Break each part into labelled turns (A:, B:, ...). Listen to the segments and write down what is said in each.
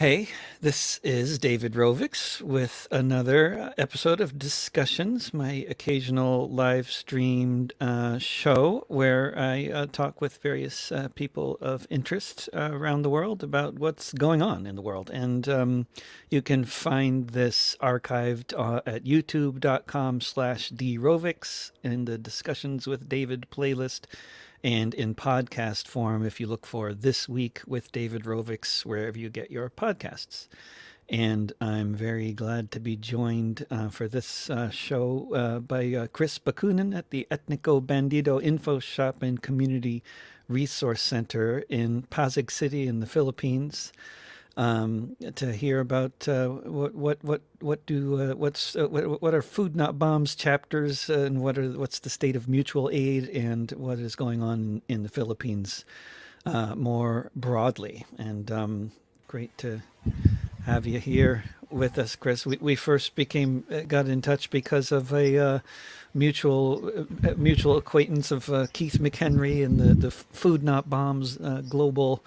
A: Hey, this is David Rovix with another episode of Discussions, my occasional live streamed show where I talk with various people of interest around the world about what's going on in the world. And you can find this archived at youtube.com/drovix in the Discussions with David playlist and in podcast form if you look for This Week with David Rovix wherever you get your podcasts. And I'm very glad to be joined for this show by Cris Bacunin at the Etniko Bandido Infoshop and Community Resource Center in Pasig City in the Philippines to hear about what are food not bombs chapters and what's the state of mutual aid and what is going on in the Philippines more broadly. And great to have you here with us, Cris. We first got in touch because of a mutual acquaintance of Keith McHenry and the Food Not Bombs global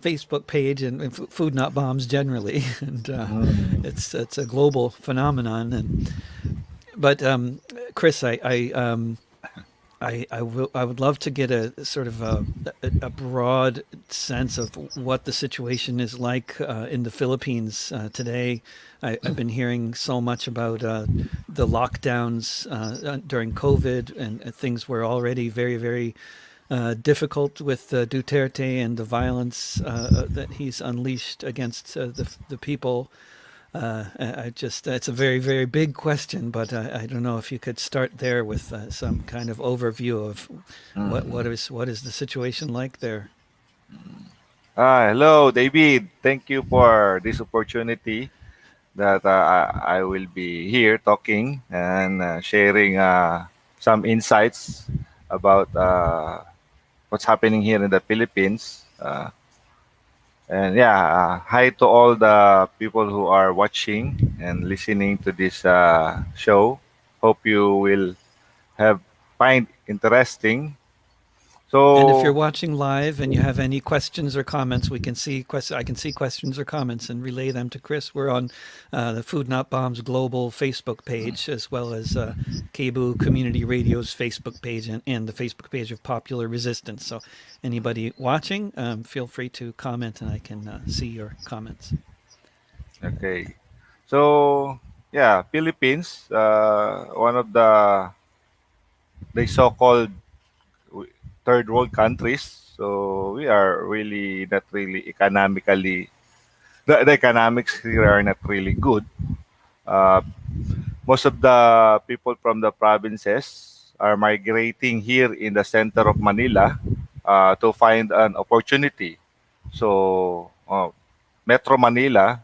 A: Facebook page and Food Not Bombs generally, and it's a global phenomenon. But Cris, I would love to get a sort of a broad sense of what the situation is like in the Philippines today. I've been hearing so much about the lockdowns during COVID, and things were already very, very difficult with Duterte and the violence that he's unleashed against the people. It's a very, very big question, but I don't know if you could start there with some kind of overview of what is the situation like there.
B: Hello, David. Thank you for this opportunity that I will be here talking and sharing some insights about what's happening here in the Philippines. And yeah, hi to all the people who are watching and listening to this show. Hope you will have find interesting.
A: And if you're
B: So
A: watching live and you have any questions or comments, I can see questions or comments and relay them to Cris. We're on the Food Not Bombs global Facebook page, as well as Cebu Community Radio's Facebook page and the Facebook page of Popular Resistance. So anybody watching, feel free to comment, and I can see your comments.
B: okay. So yeah, Philippines, one of the so-called third world countries. So we are really not really economically. The economics here are not really good. Uh, Most of the people from the provinces are migrating here in the center of Manila to find an opportunity. So Metro Manila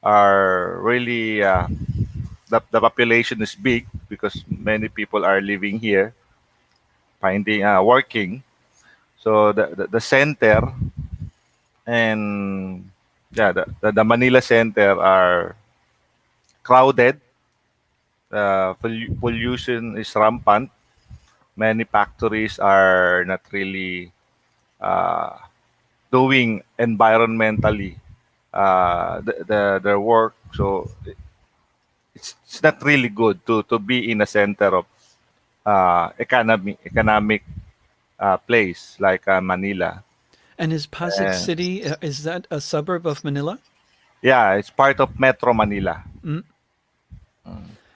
B: are really the population is big because many people are living here, finding working. So the center and yeah, the Manila center are crowded. Pollution is rampant. Many factories are not really uh, doing environmentally their work. So it's not really good to be in a center of economic place like Manila.
A: And is Pasig
B: And
A: City, is that a suburb of Manila?
B: yeah, it's part of Metro Manila.
A: Mm.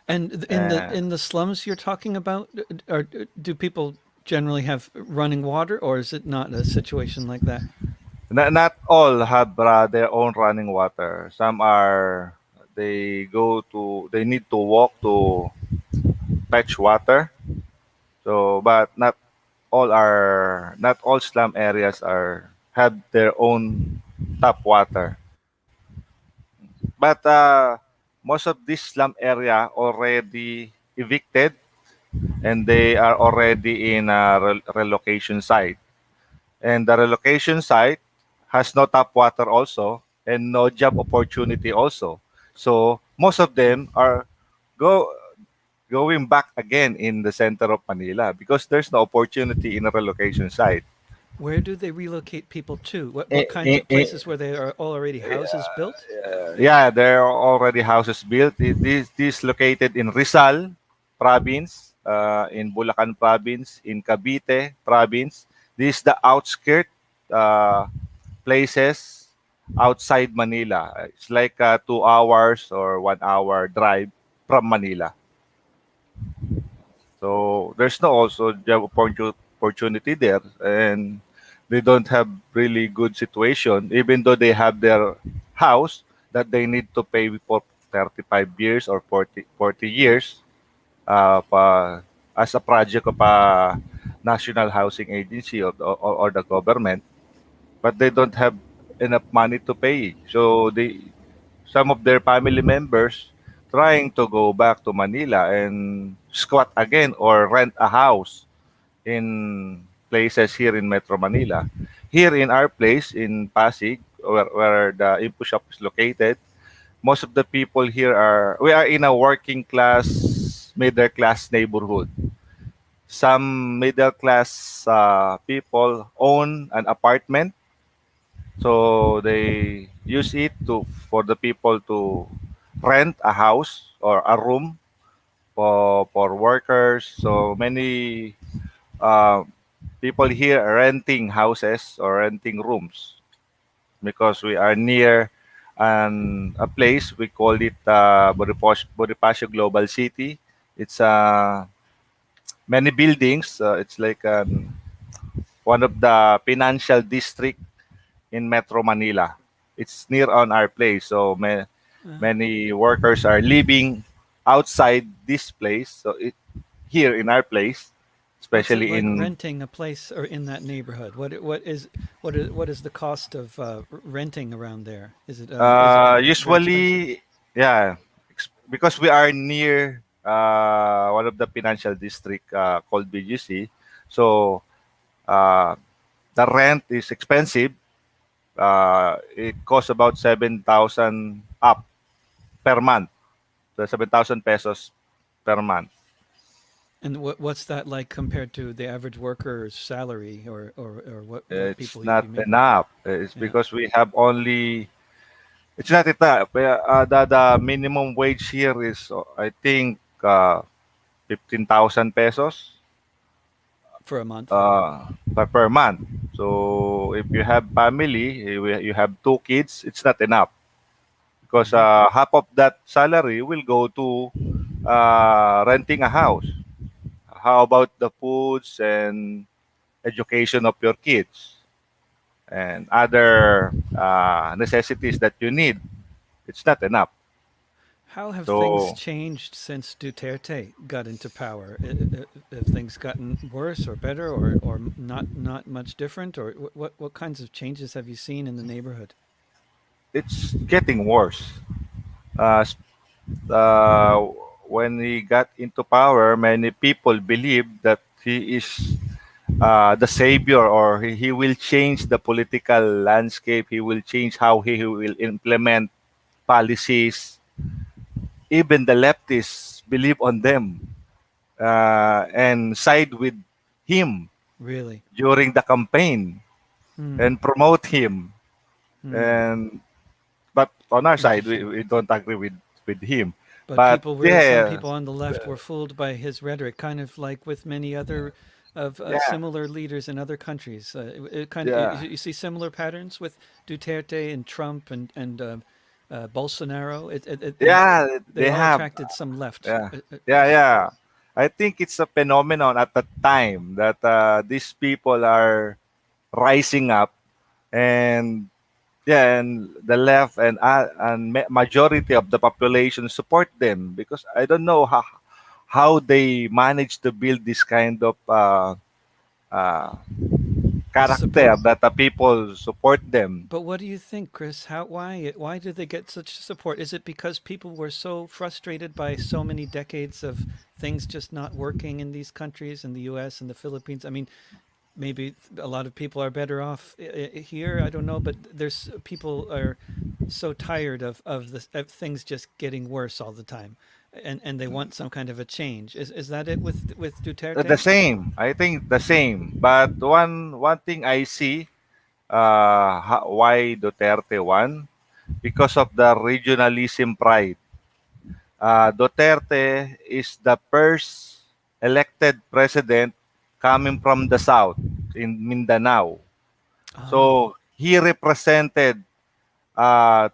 A: And
B: Uh,
A: in the slums you're talking about, or do people generally have running water, or is it not a situation like that?
B: not all have their own running water. Some are they need to walk to fetch water. So, but not all slum areas are have their own tap water. But most of this slum area already evicted and they are already in a relocation site. And the relocation site has no tap water also and no job opportunity also. So most of them are go going back again in the center of Manila because there's no opportunity in a relocation site.
A: Where do they relocate people to? What
B: I-
A: kinds
B: I-
A: of
B: I-
A: places where there are already houses built?
B: yeah, there are already houses built. This located in Rizal province, in Bulacan province, in Cavite province. This is the outskirt uh, places outside Manila. It's like 2 hours or 1 hour drive from Manila. So there's no also job opportunity there, and they don't have really good situation, even though they have their house that they need to pay for 35 years or 40 years as a project of a national housing agency or the government, but they don't have enough money to pay. So some of their family members trying to go back to Manila and squat again or rent a house in places here in Metro Manila. Here in our place in Pasig, where the info shop is located, most of the people here we are in a working class, middle class neighborhood. Some middle class people own an apartment, so they use it to for the people to rent a house or a room for workers. So many uh, people here are renting houses or renting rooms because we are near a place we call it Bonifacio Global City. It's many buildings. It's like one of the financial district in Metro Manila. It's near on our place, so
A: Uh,
B: many workers are living outside this place. So here in our place,
A: what's it
B: especially
A: like
B: in
A: renting a place or in that neighborhood? What is the cost of renting around there? Is it very expensive?
B: usually, yeah, because we are near one of the financial district called BGC, so uh, the rent is expensive. It costs about 7,000 up per month. So 7,000 pesos per month.
A: And what's that like compared to the average worker's salary or what
B: It's
A: people
B: not
A: usually make?
B: enough. It's
A: Yeah,
B: because we have only. It's not enough. The minimum wage here is I think 15,000 pesos
A: for a month.
B: per month. So if you have family, you have two kids, it's not enough because
A: Hmm.
B: half of that salary will go to renting a house. How about the foods and education of your kids and other necessities that you need? It's not enough.
A: How have things
B: So
A: changed since Duterte got into power? Have things gotten worse or better or not much different? Or what kinds of changes have you seen in the neighborhood?
B: it's getting worse. Uh, s- uh, when he got into power, many people believe that he is the savior, or he will change the political landscape. He will change how he will implement policies. Even the leftists believe on them and side with him
A: Really?
B: during the campaign
A: Hmm.
B: and promote him.
A: Hmm.
B: And but on our side,
A: Interesting.
B: we don't agree with him.
A: But
B: But
A: some
B: yeah,
A: people on the left were fooled by his rhetoric, kind of like with many other of
B: yeah,
A: similar leaders in other countries. It kind of
B: yeah,
A: you see similar patterns with Duterte and Trump and Bolsonaro.
B: yeah.
A: They
B: They
A: all
B: have,
A: attracted some left.
B: yeah, yeah, yeah. I think it's a phenomenon at the time that these people are rising up, and yeah, and the left and majority of the population support them because I don't know how they manage to build this kind of uh, character
A: Support.
B: that the people support them.
A: But what do you think, Chris? Why did they get such support? Is it because people were so frustrated by so many decades of things just not working in these countries, in the U.S. and the Philippines? I mean, maybe a lot of people are better off here. I don't know, but there's people are so tired of things just getting worse all the time. and they want some kind of a change. Is that it with
B: The
A: Duterte?
B: same, I think the same. But one thing I see, why Duterte won, because of the regionalism pride. Duterte is the first elected president coming from the south in Mindanao.
A: Oh,
B: So he represented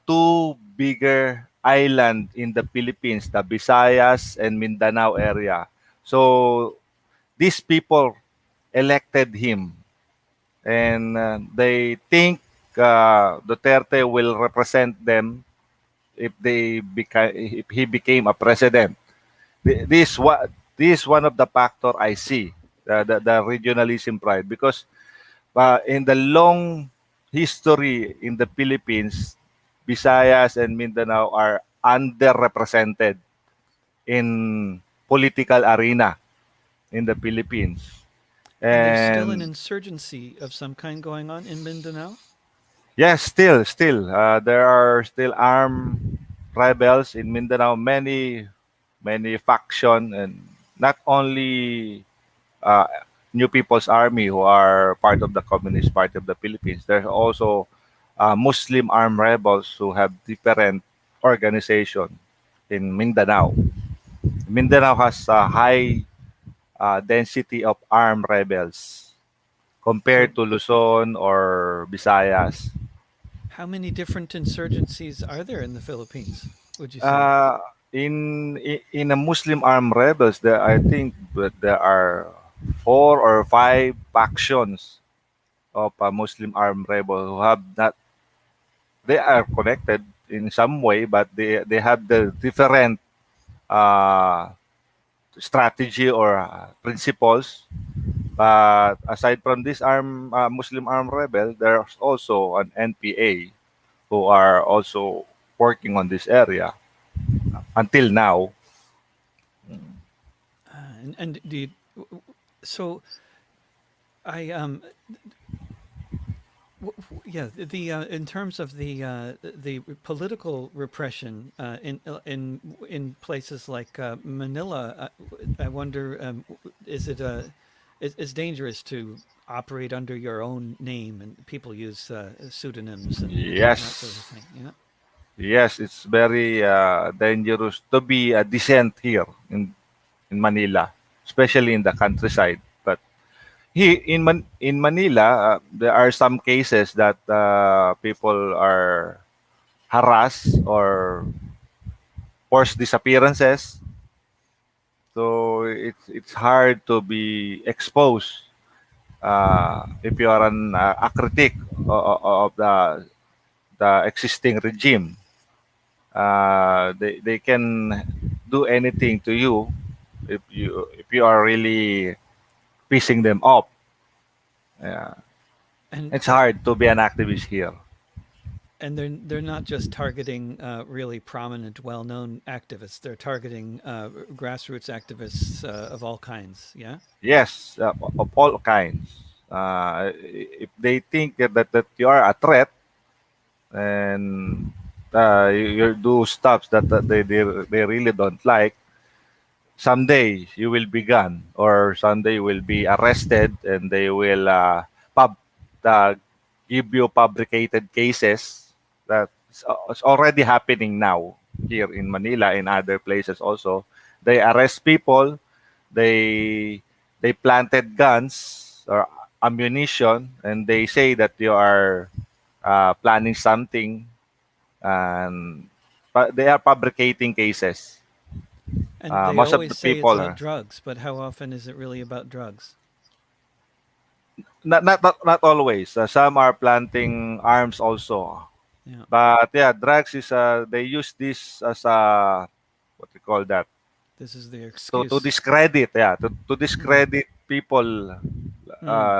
B: two bigger island in the Philippines, the Visayas and Mindanao area. So these people elected him, and they think Duterte will represent them if he became a president. This is one of the factor I see, the regionalism pride, because in the long history in the Philippines, Visayas and Mindanao are underrepresented in political arena in the Philippines.
A: and there's still an
B: And
A: insurgency of some kind going on in Mindanao.
B: yes, still, there are still armed rebels in Mindanao. Many faction, and not only uh, New People's Army, who are part of the Communist Party of the Philippines. There's also Muslim armed rebels who have different organization in Mindanao. Mindanao has a high density of armed rebels
A: So,
B: compared to Luzon or Visayas.
A: how many different insurgencies are there in the Philippines? Would you say?
B: Uh, in a Muslim armed rebels, there I think that there are four or five factions of a Muslim armed rebel who have not, they are connected in some way, but they have the different uh, strategy or principles. But aside from this Muslim armed rebel, there's also an NPA who are also working on this area until now.
A: And do you, so I yeah, the in terms of the political repression in places like Manila, I wonder, is it it's dangerous to operate under your own name, and people use pseudonyms and that sort of
B: Yes,
A: thing. Yeah.
B: yes, it's very dangerous to be a decent here in Manila, especially in the countryside. But in Manila, there are some cases that people are harassed or forced disappearances. So it's hard to be exposed if you are a critic of the existing regime. They can do anything to you if you are really pissing them off. Yeah.
A: And
B: It's hard to be an activist here.
A: they're not just targeting really prominent, well-known activists. They're targeting grassroots activists of all kinds. Yeah.
B: Yes, of all kinds. If they think that you are a threat and you do stuff that they really don't like, someday you will be gone, or someday you will be arrested, and they will uh, give you fabricated cases that it's already happening now here in Manila, in other places also. They arrest people, they they planted guns or ammunition, and they say that you are planning something, and but they are fabricating cases.
A: And they
B: Most of
A: always
B: the
A: say it's
B: people
A: drugs, but how often is it really about drugs?
B: not always. Some are planting arms also.
A: Yeah.
B: But yeah, drugs is they use this as a, what we call that,
A: This is the
B: to
A: excuse.
B: discredit, yeah, to
A: Mm.
B: discredit people,
A: Mm.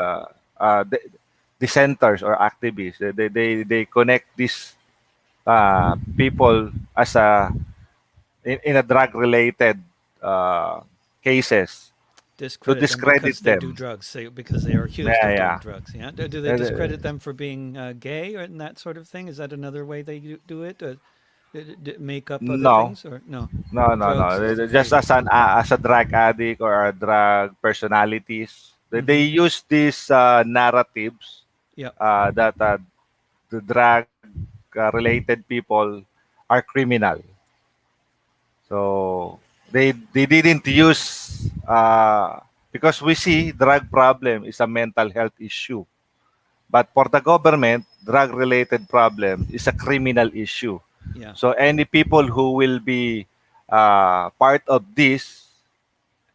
B: uh, the dissenters or activists. They connect these people as a in a drug related cases to
A: Discredit them
B: discredit
A: because they do
B: them.
A: drugs, say, because they are accused
B: Yeah,
A: of doing
B: yeah.
A: drugs. Yeah. Do they
B: Uh,
A: discredit them for being gay or and that sort of thing? Is that another way they do it? make up other
B: No,
A: things, or no?
B: no, no, no.
A: Drugs is
B: Just
A: very.
B: as a drug addict or a drug personalities, they
A: Mm-hmm.
B: use these narratives
A: Yep.
B: that the drug related people are criminal. So they didn't use because we see drug problem is a mental health issue. But for the government, drug related problem is a criminal issue.
A: Yeah.
B: So any people who will be part of this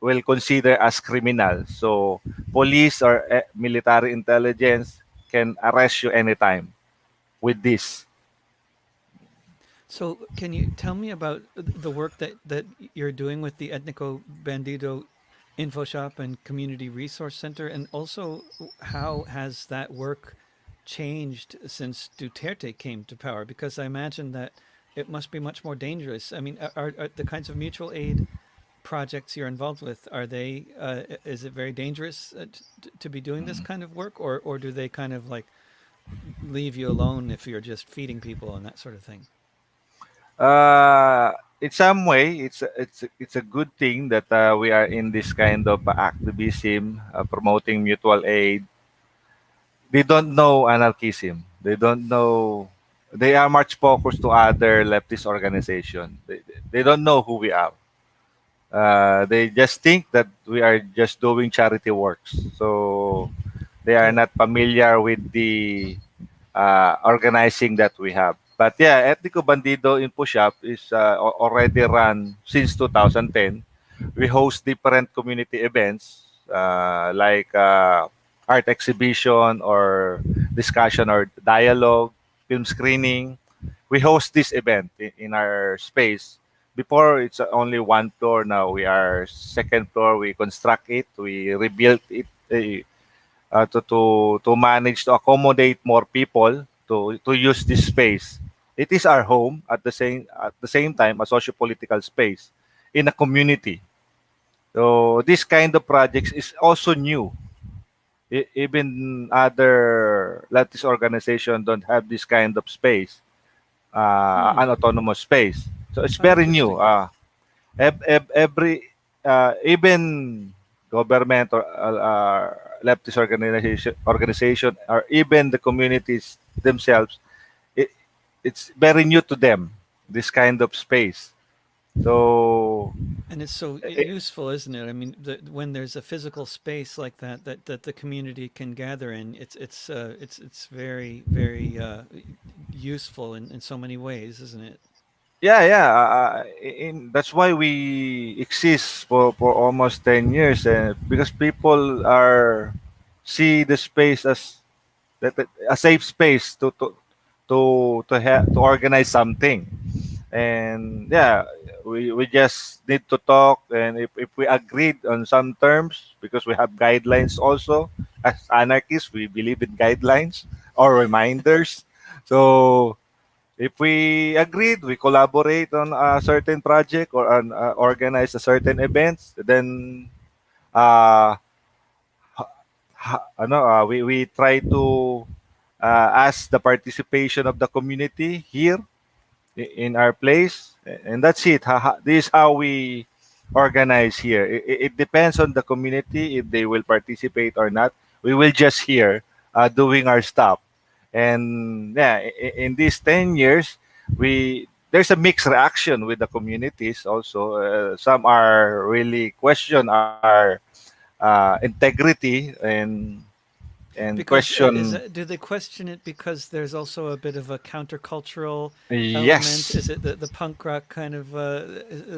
B: will consider as criminal. So police or military intelligence can arrest you anytime with this.
A: So, can you tell me about the work that you're doing with the Etniko Bandido Infoshop and Community Resource Center, and also how has that work changed since Duterte came to power? Because I imagine that it must be much more dangerous. I mean, are the kinds of mutual aid projects you're involved with, are they? Is it very dangerous to be doing this kind of work, or do they kind of like leave you alone if you're just feeding people and that sort of thing?
B: Uh, in some way, it's a good thing that we are in this kind of activism, promoting mutual aid. They don't know anarchism. They don't know. They are much focused to other leftist organization. They don't know who we are. They just think that we are just doing charity works. So they are
A: Good.
B: not familiar with the organizing that we have. But yeah, Etnico Bandido in Push-Up is already run since 2010. We host different community events like art exhibition or discussion or dialogue, film screening. We host this event in our space. Before it's only one floor. Now we are second floor. We construct it. We rebuilt it. To manage to accommodate more people to use this space. It is our home at the same time a socio-political space in a community. So this kind of projects is also new. Even other leftist organization don't have this kind of space,
A: Hmm.
B: an autonomous space. So it's
A: How
B: very new.
A: interesting.
B: Every even government or leftist organization or even the communities themselves, it, it's very new to them, this kind of space. So
A: And it's so
B: eh,
A: useful, isn't it? I mean, when there's a physical space like that the community can gather in, it's very useful in so many ways, isn't it?
B: yeah, yeah, that's why we exist for almost 10 years, and because people are see the space as a safe space to organize something. And yeah, we just need to talk, and if we agreed on some terms, because we have guidelines also. As anarchists, we believe in guidelines or reminders. So if we agreed, we collaborate on a certain project or organize a certain events, then uh, we try to ask the participation of the community here in our place, and that's it. This is how we organize here. It depends on the community if they will participate or not. We will just here doing our stuff. And yeah, in these 10 years, we there's a mixed reaction with the communities also. Some are really question our integrity and
A: Because
B: question.
A: do they question it because there's also a bit of a countercultural element?
B: Yes.
A: Is it the punk rock kind of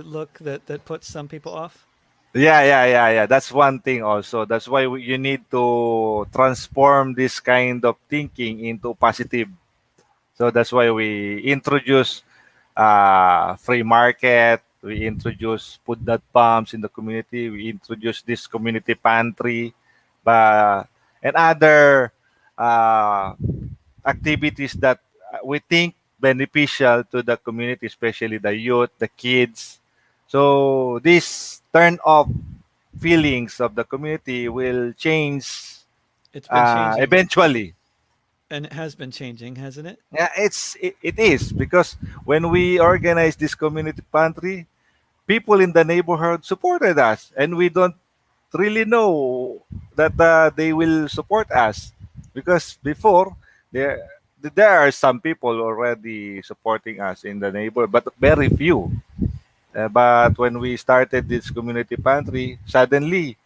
A: look that puts some people off?
B: Yeah. That's one thing also. That's why you need to transform this kind of thinking into positive. So that's why we introduce free market. We introduce food not pumps in the community. We introduce this community pantry, uh, and other uh, activities that we think beneficial to the community, especially the youth, the kids. So this turn off feelings of the community will change
A: It's been changing.
B: eventually.
A: And it has been changing, hasn't it?
B: Yeah, it is because when we organized this community pantry, people in the neighborhood supported us, and we don't really know that they will support us because before there there are some people already supporting us in the neighborhood, but very few. But when we started this community pantry, suddenly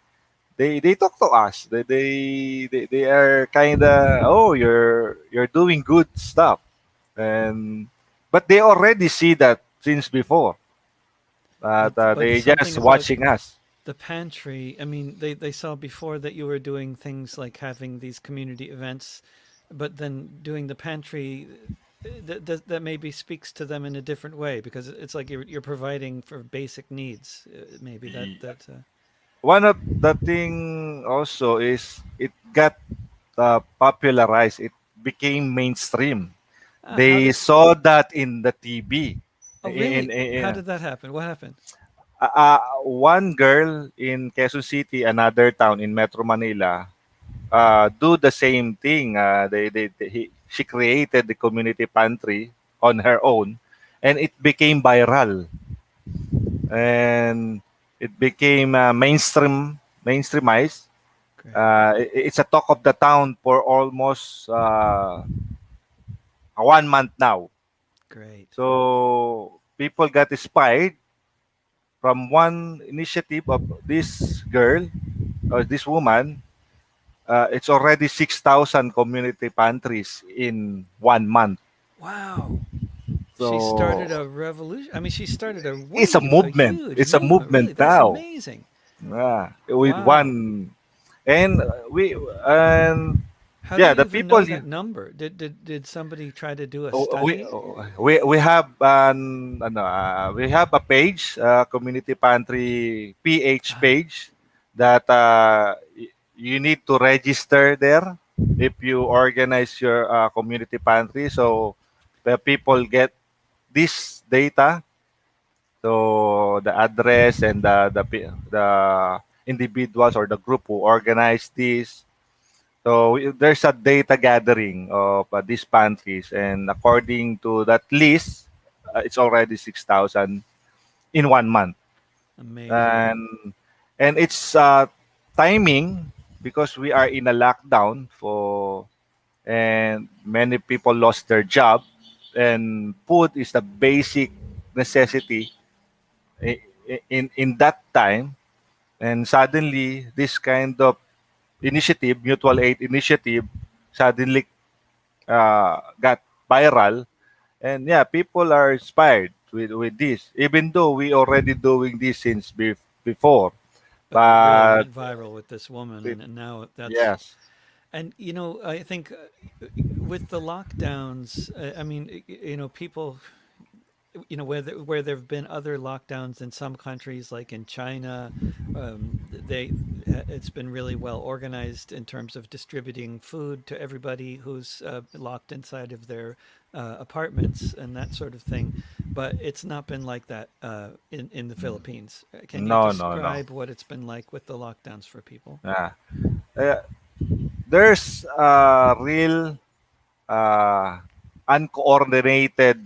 B: they talk to us. They are kind of, oh, you're doing good stuff, and but they already see that since before. But
A: But
B: they
A: something
B: just
A: about
B: watching us.
A: the pantry. I mean, they saw before that you were doing things like having these community events, but then doing the pantry. That maybe speaks to them in a different way because it's like you're providing for basic needs. Maybe that.
B: One of the thing also is it got popularized. It became mainstream.
A: How
B: They
A: did?
B: saw that in the TV.
A: Oh, really? How did that happen? What happened?
B: One girl in Quezon City, another town in Metro Manila, do the same thing. She created the community pantry on her own, and it became viral, and it became mainstreamized.
A: Great,
B: It's a talk of the town for almost 1 month now.
A: great.
B: So people got inspired from one initiative of this girl or this woman. It's already 6,000 community pantries in 1 month.
A: Wow. She
B: So
A: started a revolution. I mean, she started a
B: it's a
A: wave, a
B: movement.
A: huge
B: It's a
A: movement. Really,
B: movement
A: that's
B: now.
A: amazing.
B: With
A: Wow.
B: one, and we and
A: How do
B: yeah,
A: you
B: the
A: even
B: people
A: know that number? Did somebody try to do a
B: oh,
A: study?
B: we have we have a page, community pantry PH
A: Ah,
B: page that you need to register there if you organize your community pantry, so the people get this data, so the address and the individuals or the group who organize this. So there's a data gathering of these pantries, and according to that list, it's already 6,000 in 1 month,
A: amazing.
B: and it's timing because we are in a lockdown for, and many people lost their job, and food is the basic necessity in that time, and suddenly this kind of initiative, mutual aid initiative, suddenly got viral, and yeah, people are inspired with this, even though we already doing this since before,
A: But it really
B: but
A: went viral with this woman,
B: it,
A: and now that's.
B: yes.
A: And I think with the lockdowns, I mean, people where there have been other lockdowns in some countries, like in China, it's been really well organized in terms of distributing food to everybody who's locked inside of their apartments and that sort of thing. But it's not been like that in the Philippines. Can you
B: No, no, no.
A: describe what it's been like with the lockdowns for people?
B: Yeah. Uh, there's a real uh, uncoordinated,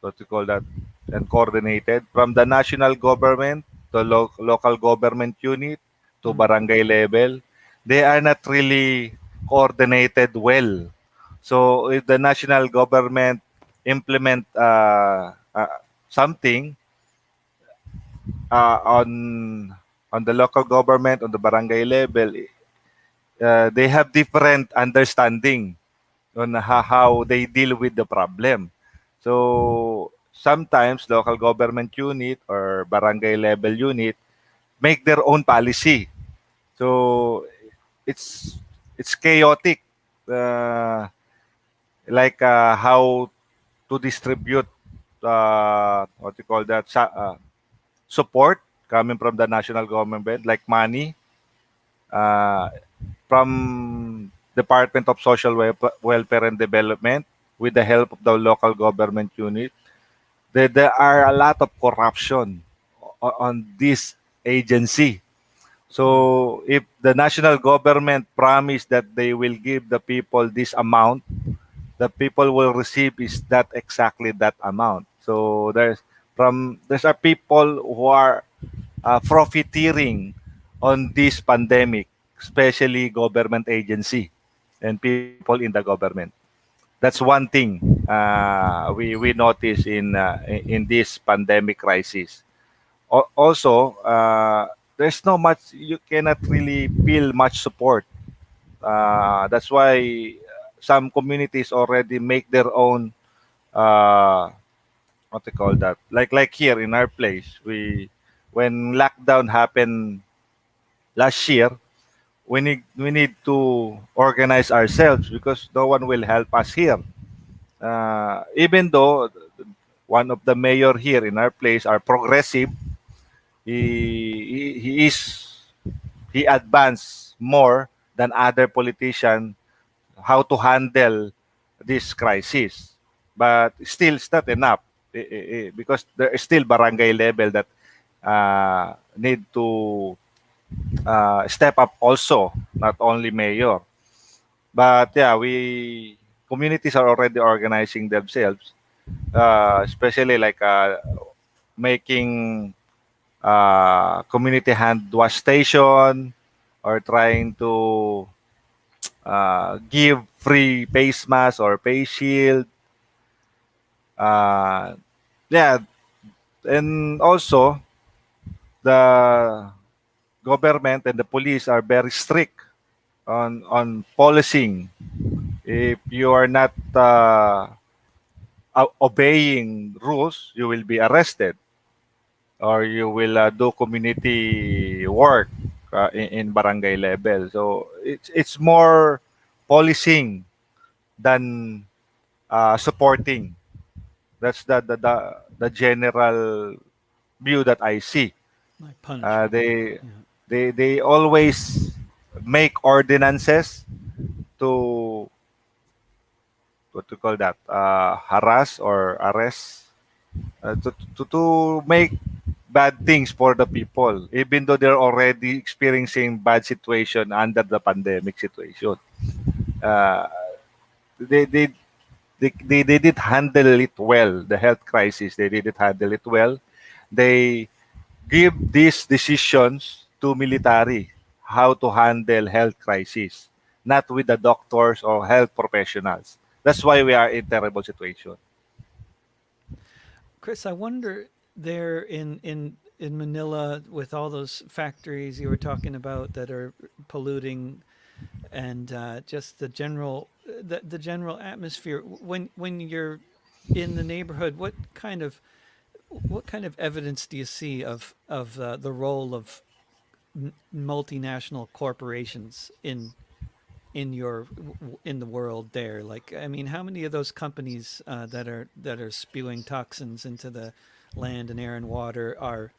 B: what you call that, uncoordinated from the national government to local government unit to
A: Mm,
B: barangay level. They are not really coordinated well. So if the national government implement something on the local government, on the barangay level, they have different understanding on how they deal with the problem. So sometimes local government unit or barangay level unit make their own policy. So it's chaotic. Uh, like how to distribute what you call that, support coming from the national government, like money uh, from Department of Social Welfare and Development with the help of the local government unit. There are a lot of corruption on this agency. So if the national government promised that they will give the people this amount, the people will receive is that exactly that amount. So there's are people who are profiteering on this pandemic, especially government agency and people in the government. That's one thing we notice in this pandemic crisis. Also, there's no much you cannot really feel much support. That's why some communities already make their own uh, what they call that. Like here in our place, we when lockdown happened last year, we need to organize ourselves because no one will help us here. Even though one of the mayor here in our place are progressive, he is he advanced more than other politicians how to handle this crisis. But still, it's not enough because there is still barangay level that need to step up also, not only mayor. But yeah, we communities are already organizing themselves, especially like making community hand wash station or trying to give free face mask or face shield. Uh, yeah, and also the government and the police are very strict on policing. If you are not obeying rules, you will be arrested or you will do community work in barangay level. So it's more policing than supporting. That's the general view that I see.
A: Like
B: Uh,
A: punishment.
B: they
A: Yeah.
B: they always make ordinances to what to call that harass or arrest to make bad things for the people, even though they're already experiencing bad situation under the pandemic situation. Uh, they, they, they did handle it well. The health crisis, they didn't handle it well. They give these decisions to military how to handle health crisis, not with the doctors or health professionals. That's why we are in terrible situation.
A: Chris, I wonder there in Manila with all those factories you were talking about that are polluting and just the general atmosphere when you're in the neighborhood, what kind of evidence do you see of the role of multinational corporations in the world there? Like, I mean, how many of those companies that are spewing toxins into the land and air and water are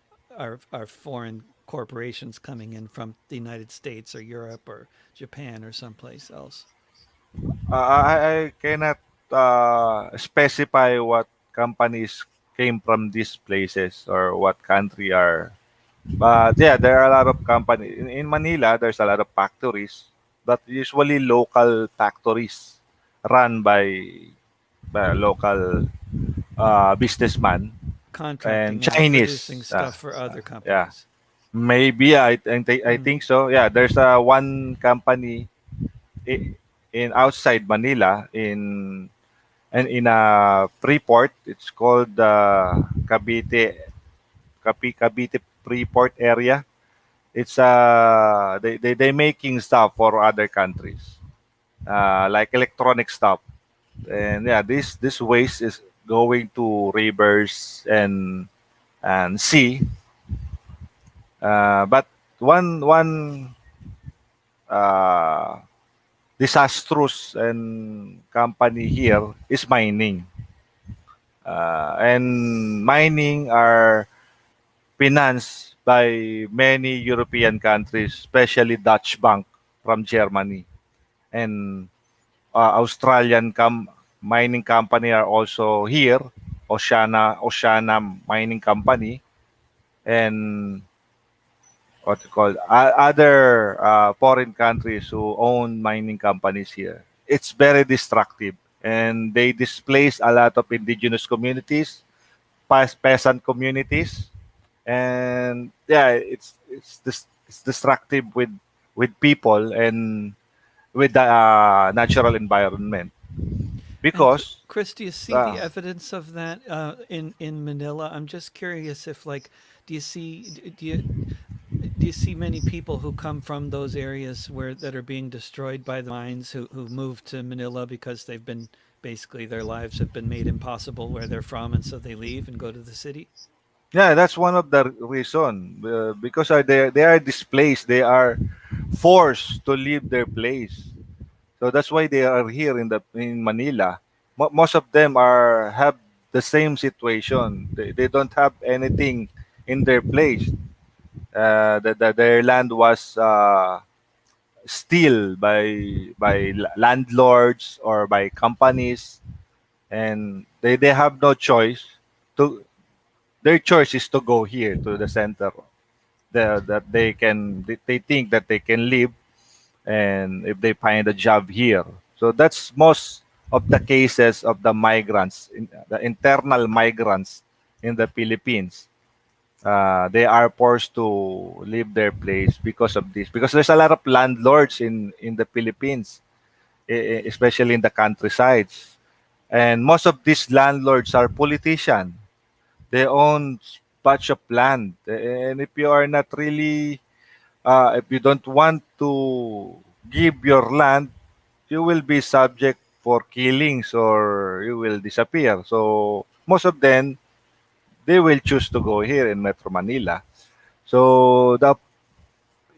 A: foreign corporations coming in from the United States or Europe or Japan or someplace else?
B: I cannot specify what companies came from these places or what country are. But yeah, there are a lot of companies. In Manila, there's a lot of factories, but usually local factories run by local businessman and
A: Contracting out, producing
B: Chinese.
A: stuff for other
B: Yeah,
A: companies.
B: maybe I
A: Mm.
B: think so. Yeah, there's one company i- in outside Manila in a Freeport. It's called Cavite Freeport area. It's they making stuff for other countries, like electronic stuff. And yeah, this waste is going to rivers and sea. But one uh, disastrous and company here is mining. And mining are financed by many European countries, especially Dutch Bank from Germany. And mining company are also here, Oceana Mining Company, and what you call other foreign countries who own mining companies here. It's very destructive, and they displace a lot of indigenous communities, peasant communities, and yeah, it's destructive with people and with the natural environment
A: And
B: because
A: Chris, do you see the
B: uh,
A: evidence of that in Manila? I'm just curious if, like, do you see do you see many people who come from those areas where that are being destroyed by the mines who move to Manila because they've been basically their lives have been made impossible where they're from, and so they leave and go to the city?
B: yeah, that's one of the reason because they are displaced, they are forced to leave their place. So that's why they are here in Manila. Most of them are have the same situation. They don't have anything in their place. Their land was steal by landlords or by companies, and they have no choice to their choice is to go here to the center, that they think that they can live, and if they find a job here. So that's most of the cases of the migrants, the internal migrants in the Philippines. They are forced to leave their place because of this. Because there's a lot of landlords in the Philippines, especially in the countrysides. And most of these landlords are politicians. They own batch of land. And if you are not really, if you don't want to give your land, you will be subject for killings or you will disappear. So most of them, they will choose to go here in Metro Manila. So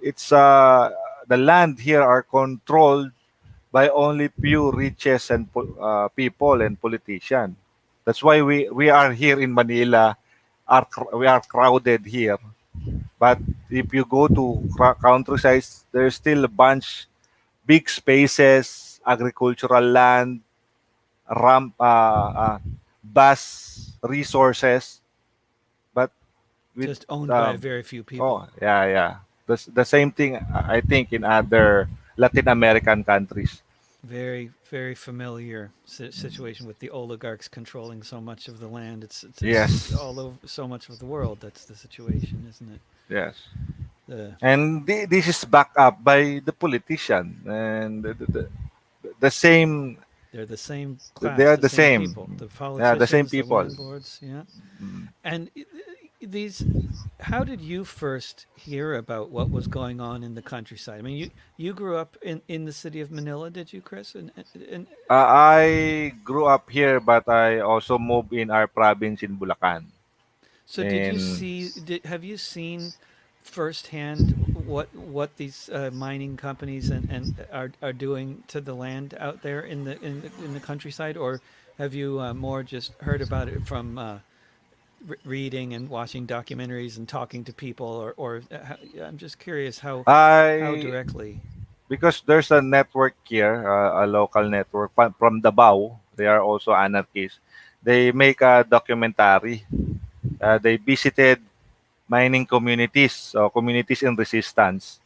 B: it's the land here are controlled by only few riches and people and politicians. That's why we are here in Manila. We are crowded here. But if you go to countryside, there's still a bunch, big spaces, agricultural land, vast resources. But with
A: Just owned by
B: um,
A: very few people.
B: oh yeah, yeah, the same thing I think in other Latin American countries.
A: Very, very familiar situation with the oligarchs controlling so much of the land. It's
B: Yes,
A: all over so much of the world. That's the situation, isn't it?
B: yes.
A: The
B: And this is backed up by the politician and the same.
A: They're the same
B: They
A: class,
B: are
A: the
B: the
A: same
B: same.
A: people, the
B: Yeah, the same
A: politicians, the
B: people.
A: landlords. Yeah.
B: Mm.
A: And these, how did you first hear about what was going on in the countryside? I mean, you grew up in the city of Manila, did you, Chris? And
B: I grew up here, but I also moved in our province in Bulacan.
A: so did you
B: And
A: see? Have you seen firsthand what these mining companies and are doing to the land out there in the countryside, or have you more just heard about it from reading and watching documentaries and talking to people, or I'm just curious how
B: I,
A: directly.
B: because there's a network here, a local network from Davao. They are also anarchists. They make a documentary. They visited mining communities, or communities in resistance,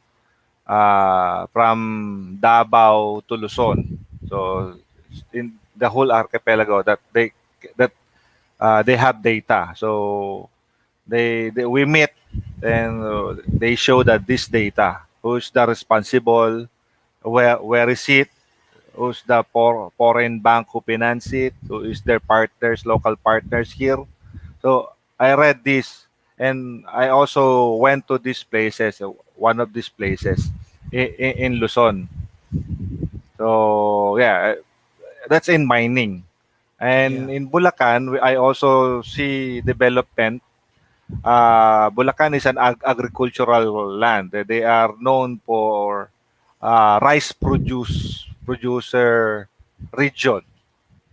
B: from Davao to Luzon. So in the whole archipelago, that they have data. So they we meet, and they show that this data, who's the responsible, where is it, who's the foreign bank who finance it, who is their partners, local partners here. So I read this, and I also went to these places, one of these places in Luzon. So yeah, that's in mining. And
A: Yeah.
B: in Bulacan, I also see development. Bulacan is an agricultural land. They are known for rice producer region.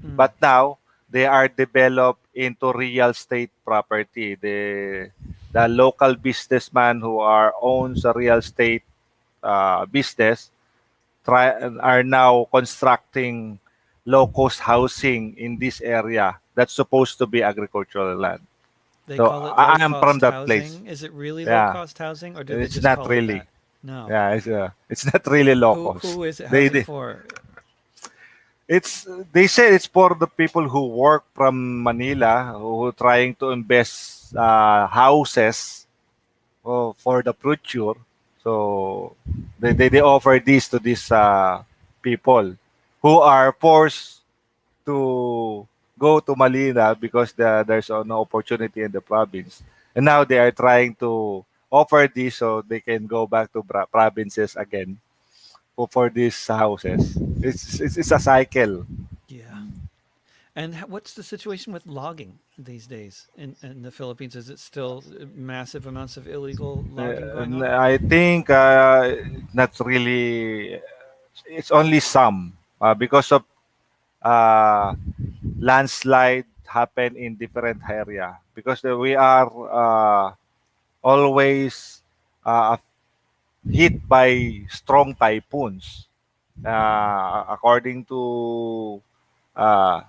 A: Mm.
B: But now they are developed into real estate property. The local businessman who owns a real estate business are now constructing low cost housing in this area that's supposed to be agricultural land.
A: They
B: So
A: call it
B: I
A: low
B: am from
A: cost
B: that place.
A: housing. Is it really low
B: Yeah,
A: cost housing, or do they
B: it's
A: just
B: not
A: call it
B: really.
A: that? No.
B: Yeah, it's not really
A: Who
B: locals.
A: is it
B: They,
A: housing
B: they
A: for?
B: it's they say it's for the people who work from Manila who trying to invest houses for the future. So they offer this to these people who are forced to go to Manila because there's no opportunity in the province. And now they are trying to offer this so they can go back to provinces again for these houses. It's a cycle.
A: Yeah. And what's the situation with logging these days in the Philippines? Is it still massive amounts of illegal logging going
B: And
A: on?
B: I think not really. It's only some because of uh, landslide happen in different area because we are always hit by strong typhoons. According to uh,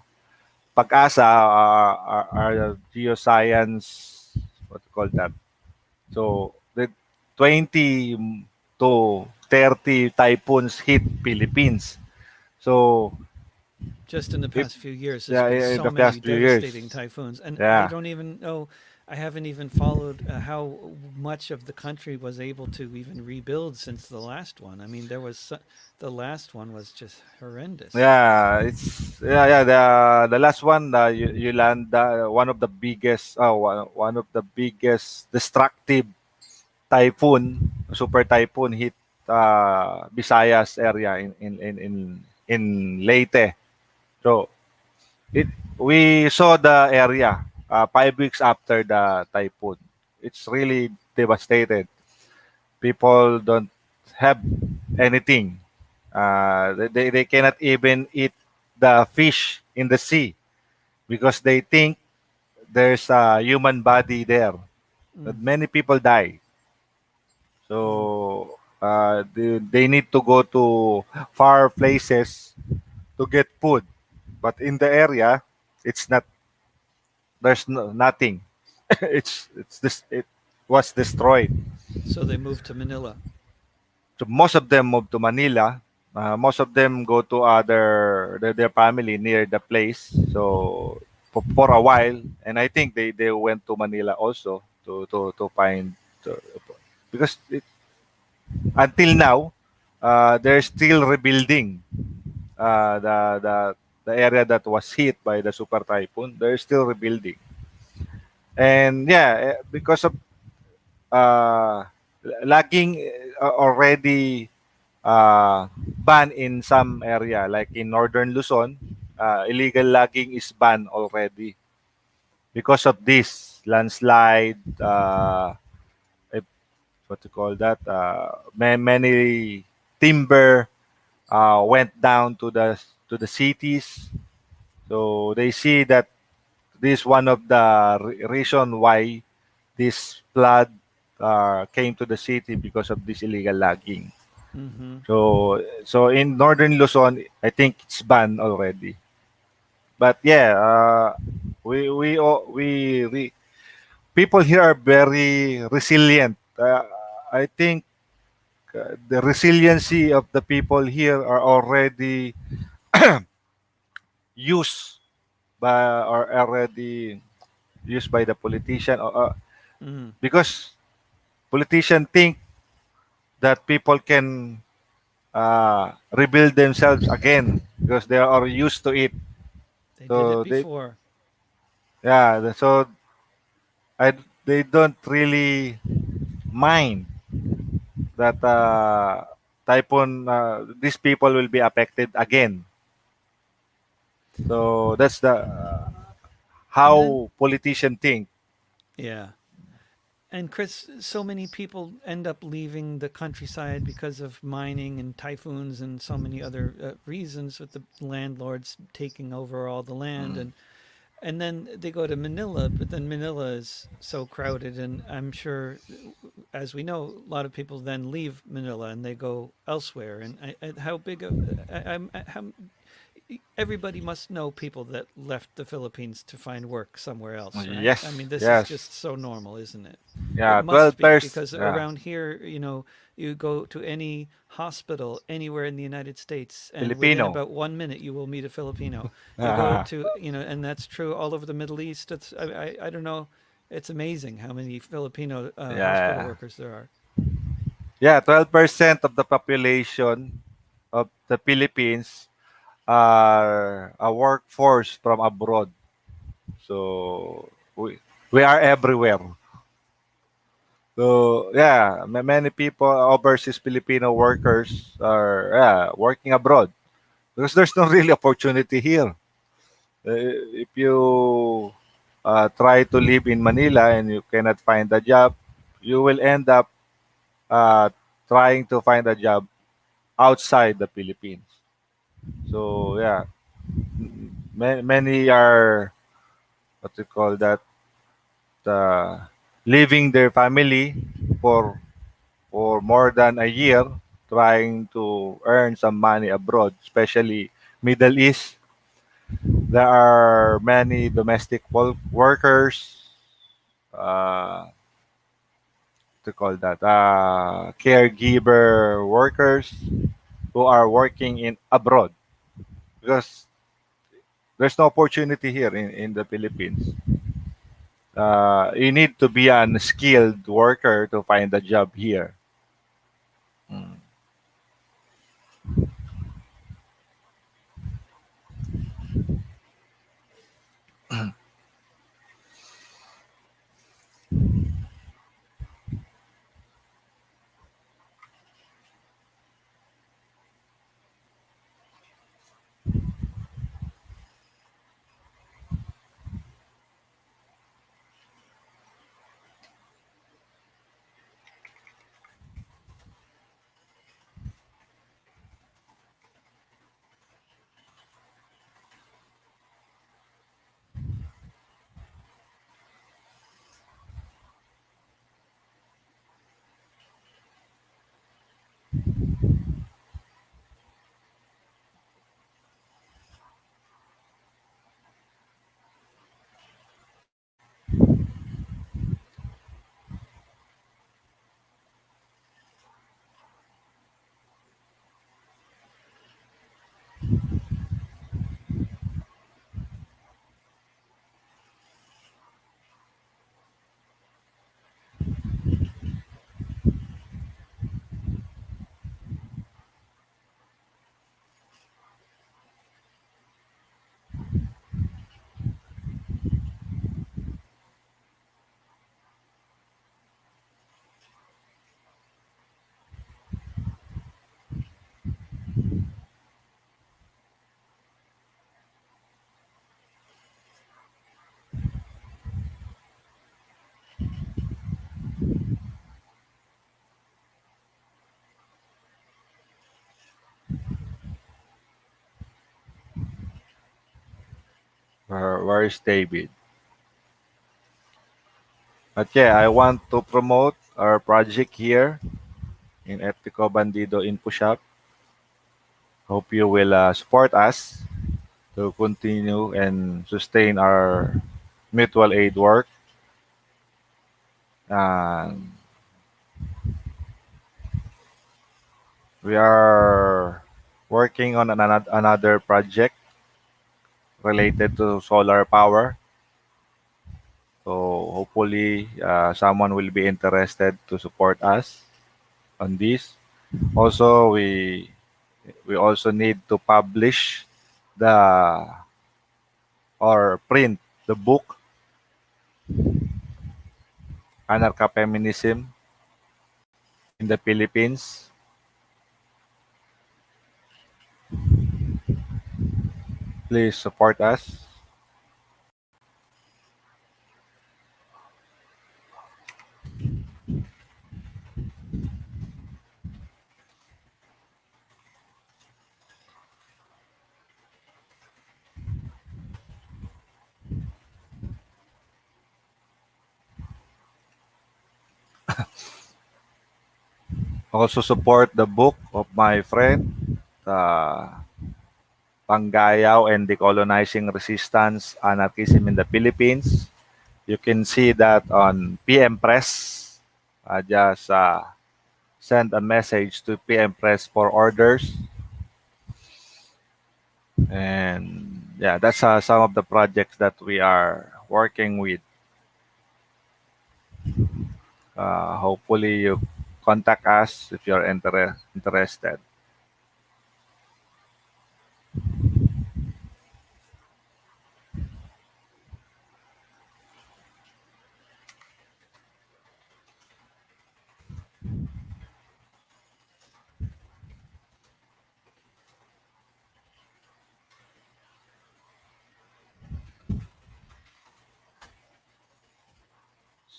B: Pag-asa, our geoscience, what you call that? So the 20 to 30 typhoons hit Philippines. So
A: Just in the
B: if
A: past few years, there's
B: yeah,
A: been
B: in
A: so
B: the
A: many
B: past few
A: devastating
B: years,
A: typhoons, and I
B: yeah,
A: don't even know. I haven't even followed how much of the country was able to even rebuild since the last one. I mean, the last one was just horrendous.
B: yeah. The last one, Yolanda, one of the biggest destructive typhoon, super typhoon hit Visayas area in Leyte. So it we saw the area 5 weeks after the typhoon. It's really devastated. People don't have anything. They cannot even eat the fish in the sea because they think there's a human body there. But
A: Mm,
B: many people die.
A: mm.
B: So they need to go to far places to get food. But in the area, it's not. Nothing. It was destroyed.
A: So they moved to Manila.
B: So most of them moved to Manila. Most of them go to their family near the place. So for a while, and I think they went to Manila also to find to, because until now, they're still rebuilding the area that was hit by the super typhoon. They're still rebuilding, and yeah, because of uh, logging already banned in some area, like in northern Luzon, illegal logging is banned already because of this landslide. Eh, what to call that? Many timber went down to the cities. So they see that this one of the reason why this flood came to the city because of this illegal logging.
A: Mm-hmm.
B: So in northern Luzon, I think it's banned already. But yeah, people here are very resilient. I think the resiliency of the people here are already used or already used by the politician
A: Mm.
B: because politicians think that people can rebuild themselves again because they are used to it.
A: They did it
B: So they
A: before.
B: yeah, so I they don't really mind that typhoon these people will be affected again. So that's the
A: And then,
B: how politicians think.
A: yeah. And Chris, so many people end up leaving the countryside because of mining and typhoons and so many other reasons, with the landlords taking over all the land, and then they go to Manila, but then Manila is so crowded, and I'm sure, as we know, a lot of people then leave Manila and they go elsewhere. And how big of how everybody must know people that left the Philippines to find work somewhere else, right? I
B: Yes,
A: mean, this is
B: yes.
A: just so normal, isn't it? It
B: Yeah,
A: must be
B: 12%.
A: because
B: Yeah,
A: around here, you go to any hospital anywhere in the United States, and within
B: Filipino.
A: about 1 minute, you will meet a Filipino. You go
B: Yeah,
A: to, and that's true all over the Middle East. I don't know. It's amazing how many Filipino hospital
B: yeah.
A: workers there are.
B: Yeah, 12% of the population of the Philippines are a workforce from abroad. So we are everywhere. So yeah, many people, overseas Filipino workers are, yeah, working abroad because there's no really opportunity here. If you try to live in Manila and you cannot find a job, you will end up uh, trying to find a job outside the Philippines. So yeah, many are, what you call that, uh, leaving their family for more than a year trying to earn some money abroad, especially Middle East. There are many domestic workers, to call that, caregiver workers who are working in abroad because there's no opportunity here in the Philippines. You need to be an skilled worker to find a job here. Mm. Where is David? But yeah, I want to promote our project here in Etniko Bandido Infoshop. Hope you will support us to continue and sustain our mutual aid work. And we are working on another project related to solar power. So hopefully, someone will be interested to support us on this. Also, we also need to publish the or print the book Anarcha-Feminism in the Philippines. Please support us. Also support the book of my friend, uh, Pangayaw and Decolonizing Resistance Anarchism in the Philippines. You can see that on PM Press. Just send a message to PM Press for orders. And yeah, that's some of the projects that we are working with. Hopefully, you contact us if you're interested.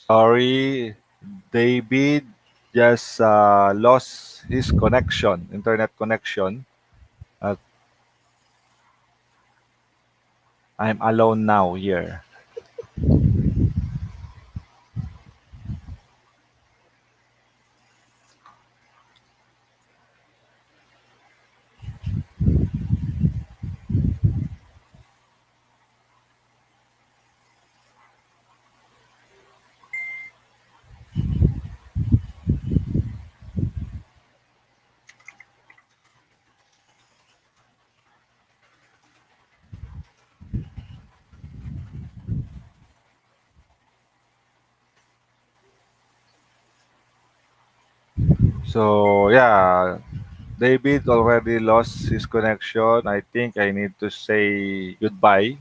B: Sorry, David just lost his connection, internet connection. Uh, I'm alone now here. So yeah, David already lost his connection. I think I need to say goodbye.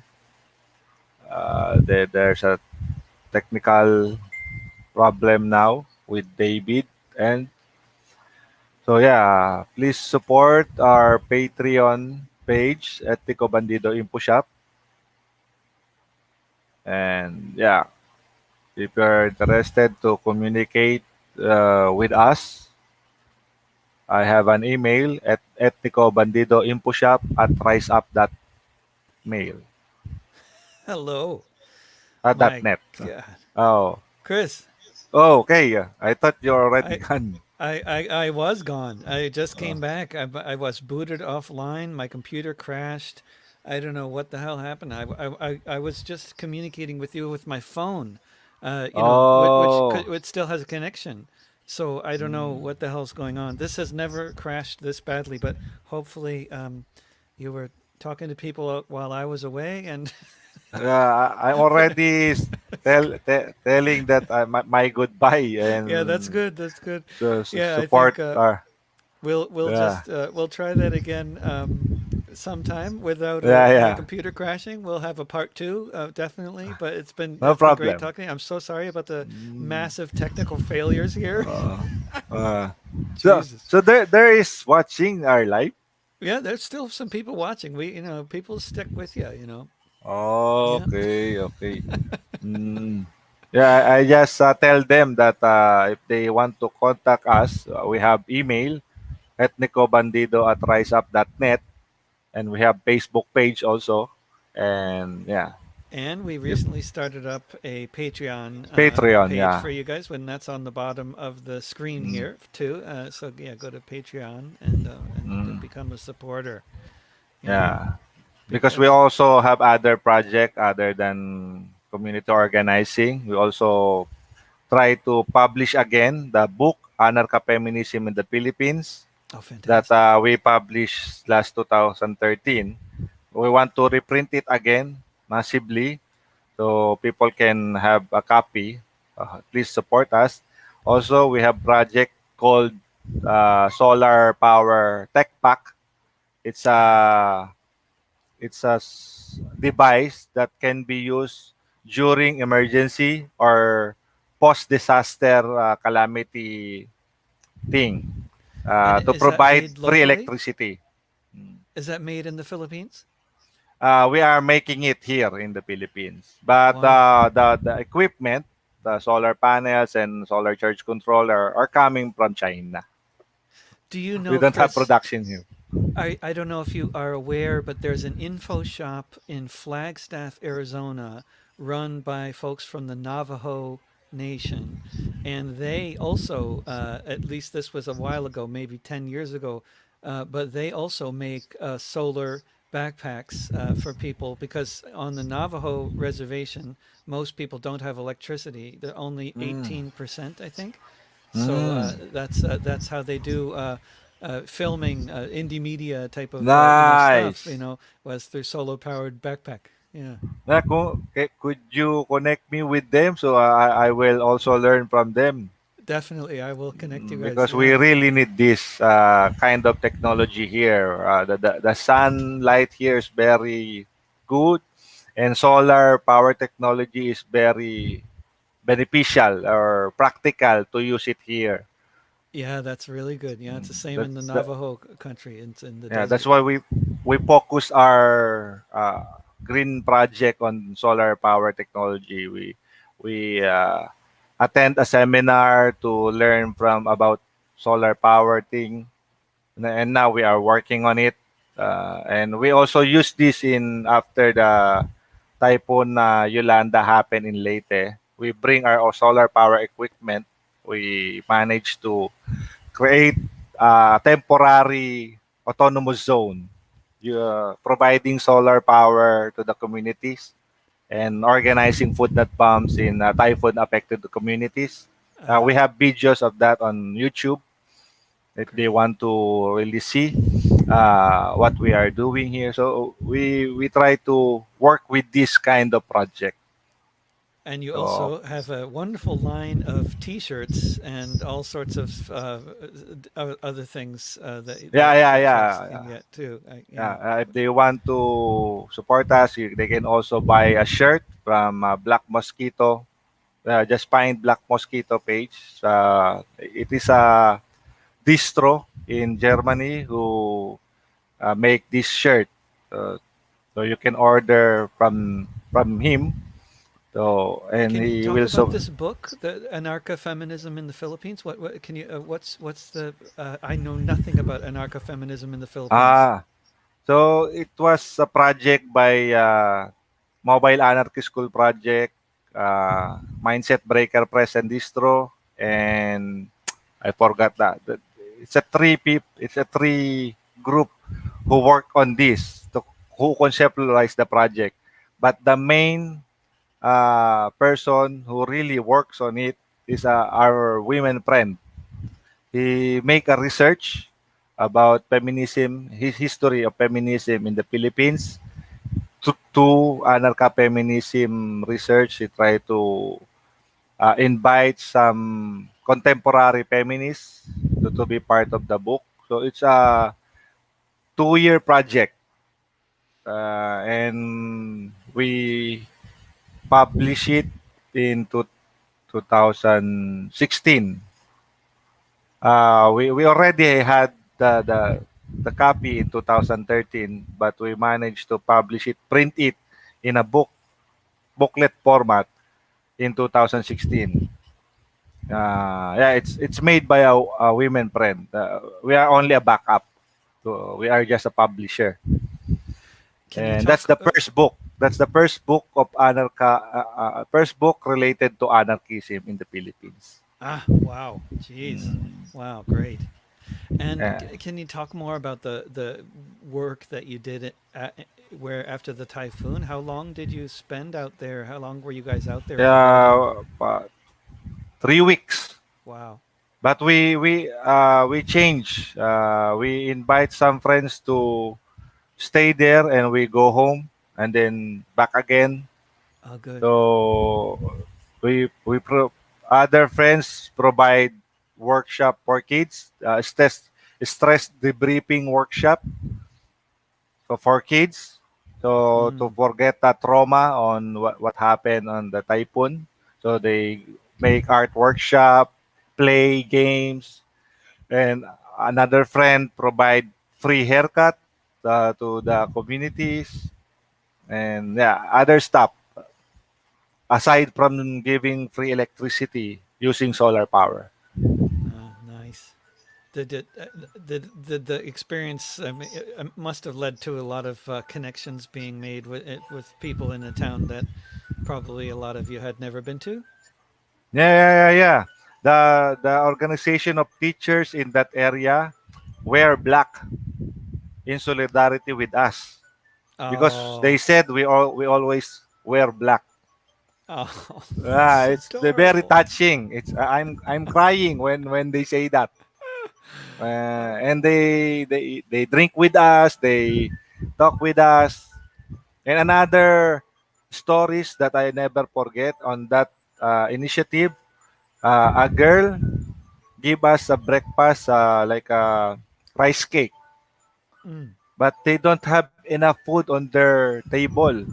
B: There's a technical problem now with David, and so yeah, please support our Patreon page, Etniko Bandido Infoshop. And yeah, if you're interested to communicate with us, I have an email at etnicobandidoinfoshop@riseup.mail.
A: Hello.
B: Dot
A: My
B: net.
A: God.
B: Oh,
A: Chris,
B: oh, okay. I thought you're already
A: I
B: gone.
A: I was gone. I just
B: Uh,
A: came back. I was booted offline. My computer crashed. I don't know what the hell happened. I was just communicating with you with my phone,
B: oh,
A: which still has a connection. So I don't know
B: mm.
A: what the hell's going on. This has never crashed this badly, but hopefully you were talking to people while I was away, and
B: I'm already telling that my goodbye
A: yeah, that's
B: and
A: good. That's good. Yeah, I
B: support
A: think
B: our
A: we'll
B: yeah
A: just we'll try that again sometime without my
B: yeah.
A: computer crashing. We'll have a part two, definitely. But
B: No
A: it's been great
B: problem.
A: talking to you. I'm so sorry about the
B: Mm.
A: massive technical failures here.
B: Uh, uh, so
A: Jesus.
B: so there is watching our live.
A: Yeah, there's still some people watching. People stick with you. Yeah.
B: Okay, okay. Mm. Yeah, I just tell them that if they want to contact us, we have email etnicobandido@riseup.net, and we have Facebook page also. And yeah,
A: And we
B: if
A: recently started up a Patreon
B: Patreon,
A: page
B: yeah.
A: for you guys, when that's on the bottom of the screen
B: Mm,
A: here too. So yeah, go to Patreon and
B: mm,
A: become a supporter. You know,
B: yeah. Because we
A: because
B: also have other project other than community organizing. We also try to publish again the book Anarcha-Feminism in the Philippines
A: oh,
B: that
A: fantastic.
B: we published last 2013. We want to reprint it again massively so people can have a copy. Please support us. Also, we have project called Solar Power Tech Pack. It's a device that can be used during emergency or post-disaster calamity thing
A: And
B: to
A: is that
B: provide
A: made
B: free
A: locally?
B: electricity.
A: Is that made in the Philippines?
B: We are making it here in the Philippines, but
A: Wow.
B: the equipment, the solar panels and solar charge controller are coming from China.
A: Do you
B: We
A: know,
B: don't have
A: Chris?
B: production here.
A: I don't know if you are aware, but there's an info shop in Flagstaff, Arizona, run by folks from the Navajo Nation. And they also, at least this was a while ago, maybe 10 years ago, but they also make solar backpacks for people because on the Navajo reservation, most people don't have electricity. They're only
B: Mm.
A: 18%, I think. So
B: Mm.
A: that's how they do filming, indie media type of stuff.
B: Nice.
A: Was through solar powered backpack. Yeah,
B: Could you connect me with them so I will also learn from them?
A: definitely. I will connect you guys.
B: Because we
A: Yeah,
B: really need this kind of technology here. The sunlight here is very good, and solar power technology is very beneficial or practical to use it here.
A: yeah, that's really good. Yeah, it's the same in the
B: That's the
A: Navajo country. It's in the
B: Yeah, that's
A: desert.
B: why we focus our green project on solar power technology. We attend a seminar to learn from about solar power thing, and now we are working on it. And we also use this in after the typhoon Yolanda happened in Leyte. We bring our solar power equipment. We managed to create a temporary autonomous zone, providing solar power to the communities and organizing food not bombs in typhoon affected communities. We
A: Ah,
B: have videos of that on YouTube if they
A: great.
B: want to really see what we are doing here. So we try to work with this kind of project.
A: And you
B: So
A: also have a wonderful line of T-shirts and all sorts of other things
B: yeah, yeah,
A: that folks can
B: yeah.
A: get too.
B: Yeah,
A: Yeah,
B: if they want to support us, they can also buy a shirt from Black Mosquito. Just find Black Mosquito page. It is a distro in Germany who make this shirt. Uh, so you can order from him. So and
A: can you
B: he
A: talk
B: will
A: about
B: so.
A: this book, the Anarcha-feminism in the Philippines? What can you? What's the? I know nothing about anarcha-feminism in the Philippines.
B: Ah, so it was a project by Mobile Anarchy School Project, Mindset Breaker Press and Distro, and I forgot that. It's a it's a three group who work on this, who conceptualize the project. But the main person who really works on it is our women friend. He make a research about feminism, his history of feminism in the Philippines. To anarcha-feminism research, he tried to invite some contemporary feminists to be part of the book. So it's a 2-year project, and we publish it in 2016. We already had the copy in 2013, but we managed to publish it, print it in a booklet format in 2016. Yeah, it's made by a women friend. We are only a backup. So we are just a publisher,
A: Can you
B: and that's
A: talk?
B: the first book. That's the first book of first book related to anarchism in the Philippines.
A: Wow, jeez, wow, great. And
B: Yeah.
A: can you talk more about the work that you did where after the typhoon? How long did you spend out there? How long were you guys out there rebuilding?
B: Yeah, 3 weeks.
A: Wow.
B: But we change. We invite some friends to stay there, and we go home and then back again.
A: Oh, good.
B: So other friends provide workshop for kids, stress debriefing workshop for kids. So to
A: Mm.
B: forget that trauma on what happened on the typhoon. So they make art workshop, play games, and another friend provide free haircut to the communities, and yeah, other stuff aside from giving free electricity using solar power.
A: Nice. Did the experience? I mean, it must have led to a lot of connections being made with people in a town that probably a lot of you had never been to.
B: Yeah. The organization of teachers in that area were black in solidarity with us. because they
A: Oh,
B: said we always wear black.
A: oh, that's
B: It's the very
A: adorable.
B: touching. I'm crying when they say that. And they drink with us, they talk with us. And another stories that I never forget on that initiative, a girl give us a breakfast like a rice cake,
A: Mm.
B: but they don't have enough food on their table.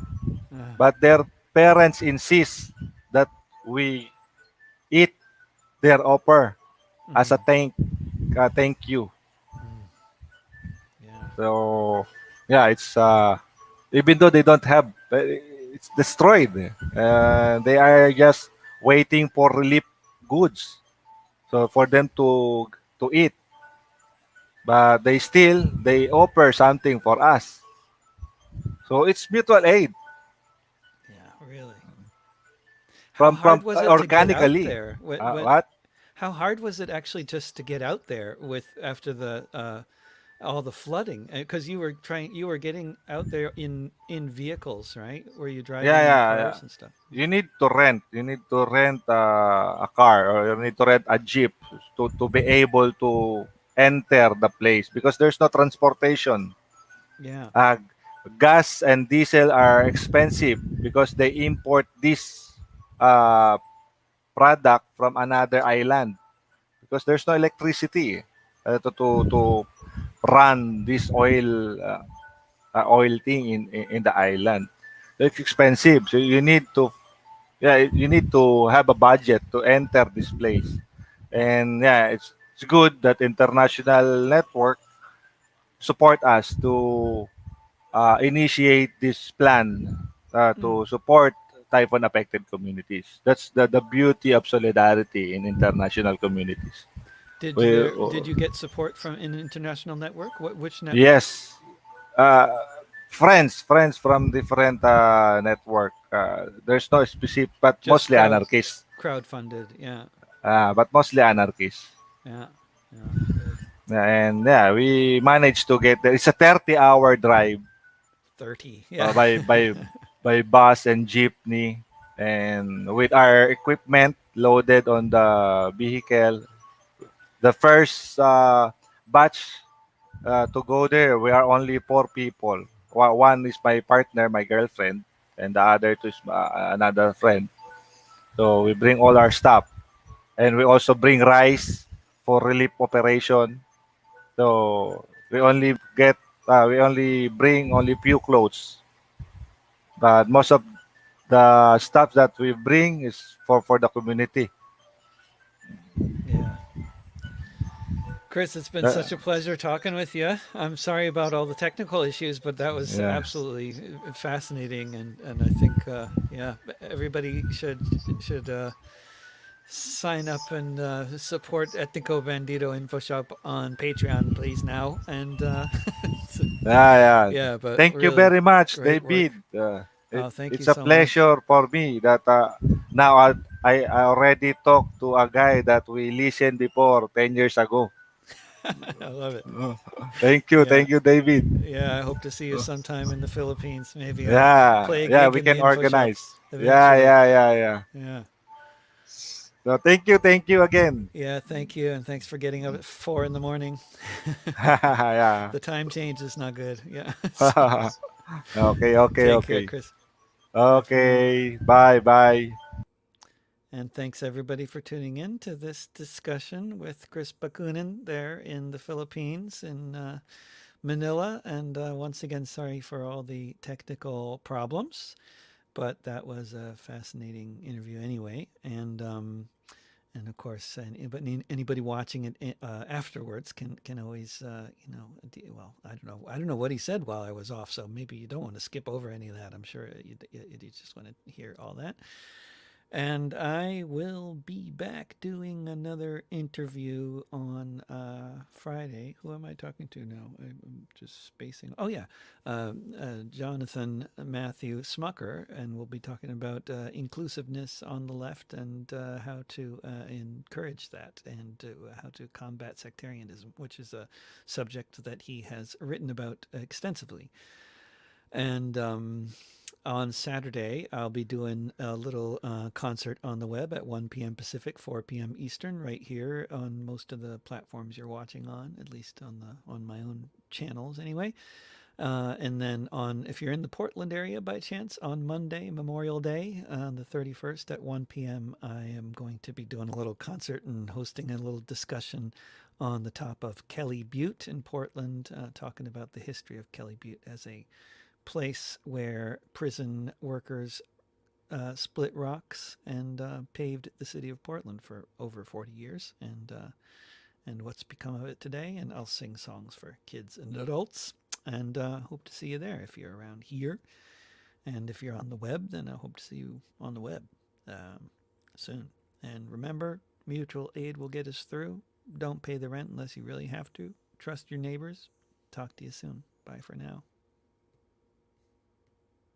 A: Uh,
B: But their parents insist that we eat their offer as a
A: mm,
B: thank you.
A: mm, yeah,
B: So yeah, it's even though they don't have, it's destroyed. They are just waiting for relief goods, so for them to eat. But they offer something for us. So it's mutual aid
A: yeah, really. How
B: from
A: hard was it to get out
B: organically.
A: there? What?
B: What?
A: How hard was it actually just to get out there with after the all the flooding? Because you were getting out there in vehicles, right? Were you
B: Yeah,
A: driving in
B: yeah, yeah.
A: cars and stuff?
B: You need to rent. You need to rent a car, or you need to rent a jeep to be able to enter the place because there's no transportation.
A: Yeah.
B: Uh, Gas and diesel are expensive because they import this uh, product from another island because there's no electricity to run this oil thing in the island. It's expensive, so you need to, yeah, you need to have a budget to enter this place. And yeah, it's good that international network support us to initiate this plan
A: Mm.
B: to support typhoon affected communities. That's the beauty of solidarity in international communities. We,
A: Did you get support from an international network? Which network?
B: yes, uh, friends from different network. There's no specific, but
A: Just
B: mostly anarchists.
A: crowdfunded. Yeah.
B: But mostly anarchists.
A: Yeah. Yeah. Good.
B: And yeah, we managed to get there. It's a 30-hour drive
A: 30. Yeah.
B: by bus and jeepney, and with our equipment loaded on the vehicle. The first batch to go there, we are only four people. One is my partner, my girlfriend, and the other two is another friend. So we bring all our stuff, and we also bring rice for relief operation. So we only bring only few clothes, but most of the stuff that we bring is for the community.
A: Yeah. Chris, it's been
B: Uh,
A: such a pleasure talking with you. I'm sorry about all the technical issues, but that was
B: yes.
A: absolutely fascinating, and I think yeah, everybody should sign up and support Etniko Bandido Infoshop on Patreon, please now. And
B: Yeah, yeah.
A: yeah, but
B: Thank you
A: really
B: very much,
A: great work.
B: David.
A: Oh, thank you
B: It's a
A: so much.
B: pleasure for me that now I already talked to a guy that we listened before 10 years ago.
A: I love it.
B: Thank
A: Yeah.
B: you, David.
A: Yeah, I hope to see you sometime in the Philippines. Maybe I'll
B: Yeah,
A: play a
B: yeah,
A: gig
B: we
A: in the
B: can
A: info shop
B: organize. Yeah,
A: eventually.
B: yeah, yeah, yeah.
A: Yeah.
B: So thank you again.
A: Yeah, thank you. And thanks for getting up at 4 in the morning.
B: Yeah.
A: The time change is not good. Yeah.
B: Okay, okay,
A: Take care,
B: okay.
A: Chris. Bye for now.
B: Okay, bye, bye.
A: And thanks everybody for tuning in to this discussion with Chris Bacunin there in the Philippines in Manila. And once again, sorry for all the technical problems, but that was a fascinating interview anyway. And of course, anybody watching it afterwards can always well, I don't know what he said while I was off, so maybe you don't want to skip over any of that. I'm sure you just want to hear all that. And I will be back doing another interview on Friday. Who am I talking to now? I'm just spacing. Oh, yeah. Jonathan Matthew Smucker. And we'll be talking about inclusiveness on the left and how to encourage that and how to combat sectarianism, which is a subject that he has written about extensively. And on Saturday, I'll be doing a little concert on the web at 1 p.m. Pacific, 4 p.m. Eastern, right here on most of the platforms you're watching on, at least on my own channels anyway. And then if you're in the Portland area by chance, on Monday, Memorial Day, the 31st at 1 p.m., I am going to be doing a little concert and hosting a little discussion on the top of Kelly Butte in Portland, talking about the history of Kelly Butte as a place where prison workers split rocks and paved the city of Portland for over 40 years, and what's become of it today. And I'll sing songs for kids and adults. And hope to see you there if you're around here. And if you're on the web, then I hope to see you on the web soon. And remember, mutual aid will get us through. Don't pay the rent unless you really have to. Trust your neighbors. Talk to you soon. Bye for now.